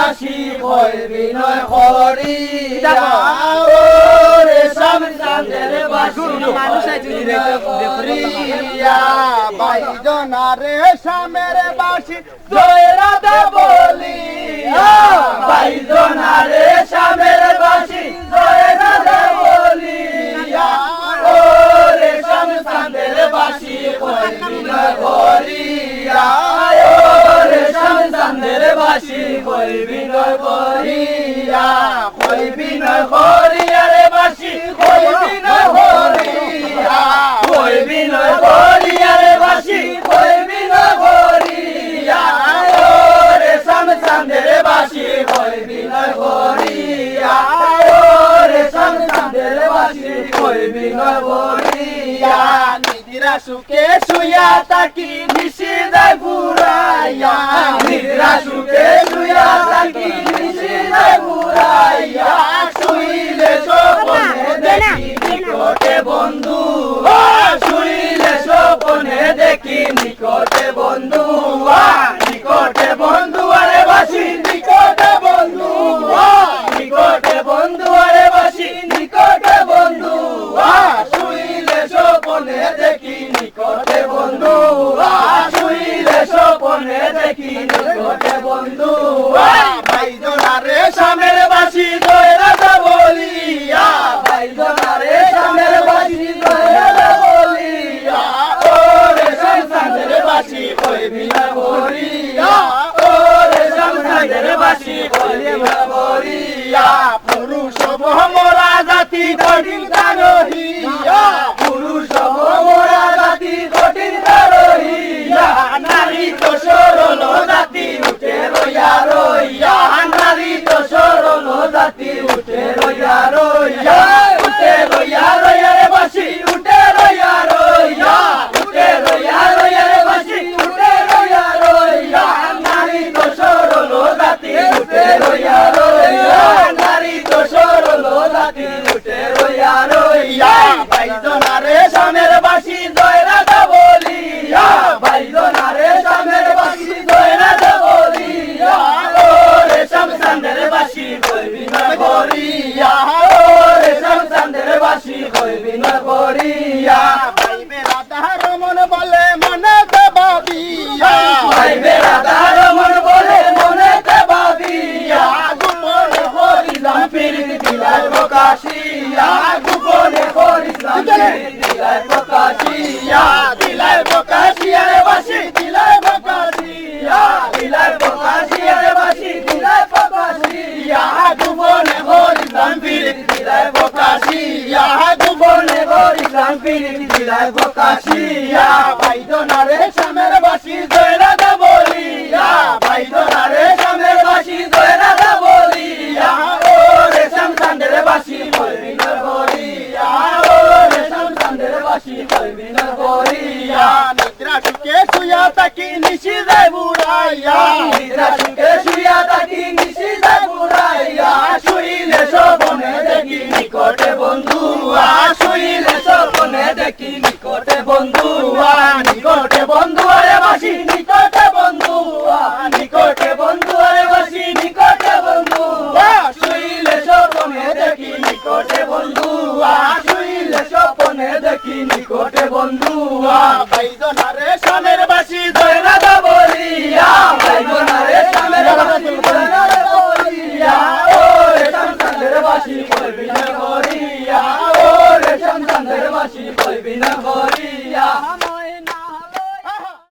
বাসি কয় বিনয় করিয়া রেশম চাঁদের বাসি বিনয় করিয়া বাইজনা রেশমের বাসি জয় রাধা বলিয়া বাইজনা রেশমের বাসি জয় রাধা বলিয়া ও রেশম চাঁদের বাসি কয় বিনয় করিয়া ও রেশম চাঁদের বাসি কয় বিনয় করিয়া কয় বিনয় করিয়া রে বাসি কয় বিনয় করিয়া কয় বিনয় করিয়া রে বাসি কয় বিনয় করিয়া ও রেশম চাঁদের বাসি কয় বিনয় করিয়া ও রেশম চাঁদের বাসি কয় বিনয় করিয়া নিদ্রা সুখে শুয়া তাকি নিশি যায় বুড়াইয়া নিদ্রা সুখে শুয়া তাকি নিশি যায় বুড়াইয়া শুইলে স্বপ্নে দেখি নিকটে বন্ধু শুইলে স্বপ্নে দেখি নিকটে বন্ধু নিকটে বন্ধু আরে বাসি নিকটে বন্ধু নিকটে বন্ধু আরে বাসি নিকটে বন্ধু শুইলে স্বপ্নে দেখি নিকটে বন্ধু শুইলে স্বপ্নে দেখি নিকটে বন্ধু ভাইজনা রেশমের বাসি জয় রাধা বলিয়া ভাইজনা রেশমের বাসি জয় রাধা বলিয়া ও রেশম চাঁদের বাসি কয় বিনয় করিয়া ও রেশম চাঁদের বাসি কয় বিনয় করিয়া পুরুষ মোরা জাতি কঠিন রহিয়া পুরুষ মোরা জাতি কঠিন রহিয়া নারী তো সরল জাতি উঠে রইয়া রইয়া নারী তো সরল জাতি উঠে রইয়া রইয়া উঠে রইয়া রইয়া রে বাসি উঠে রইয়া রইয়া উঠে রইয়া রইয়া রে বাসি উঠে রইয়া রইয়া নারী তো সরল জাতি উঠে রইয়া রইয়া নারী তো সরল জাতি উঠে রইয়া রইয়া বাইজনা রেশমের বাসি জয় রাধা বলিয়া বাইজনা রেশমের বাসি জয় রাধা বলিয়া ও রেশম চাঁদের বাসি কয় বিনয় করিয়া ও রেশম চাঁদের বাসি কয় বিনয় করিয়া ভাইবে রাধা রমন বলে মনেতে ভাবিয়া ভাইবে রাধা রমন বলে মনেতে ভাবিয়া গোপনে হরিলাম প্রীতি দিলাই প্রকাশিয়া গোপনে হরিলাম প্রীতি দিলাই প্রকাশিয়া দিলাই প্রকাশিয়া রে বাসি দিলাই প্রকাশিয়া দিলাই প্রকাশিয়া রে বাসি দিলাই প্রকাশিয়া গোপনে হরিলাম প্রীতি দিলাই প্রকাশিয়া গোপনে হরিলাম প্রীতি দিলাই প্রকাশিয়া বাইজনা রেশমের বাসি জয় রাধা বলিয়া বাইজনা রেশমের বাসি জয় রাধা বলিয়া ও রেশম চাঁদের বাসি কয় বিনয় করিয়া ও রেশম চাঁদের বাসি কয় বিনয় করিয়া নিদ্রা সুখে শুয়া তাকি নিশি যায় বুড়াইয়া নিদ্রা সুখে শুয়া তাকি নিশি যায় বুড়াইয়া শুইলে স্বপ্নে দেখি নিকটে বন্ধু শুইলে স্বপ্নে দেখি নিকটে বন্ধু নিকটে বন্ধু আরে বাসি নিকটে বন্ধু নিকটে বন্ধু আরে বাসি নিকটে বন্ধু শুইলে স্বপ্নে দেখি নিকটে বন্ধু শুইলে স্বপ্নে দেখি নিকটে বন্ধু বাইজনা রেশমের বাসি জয় রাধা বলিয়া বাইজনা রেশমের বাসি জয় রাধা বলিয়া ও রেশম চাঁদের বাসি কয় বিনয় করিয়া ও রেশম চাঁদের বাসি কয় বিনয়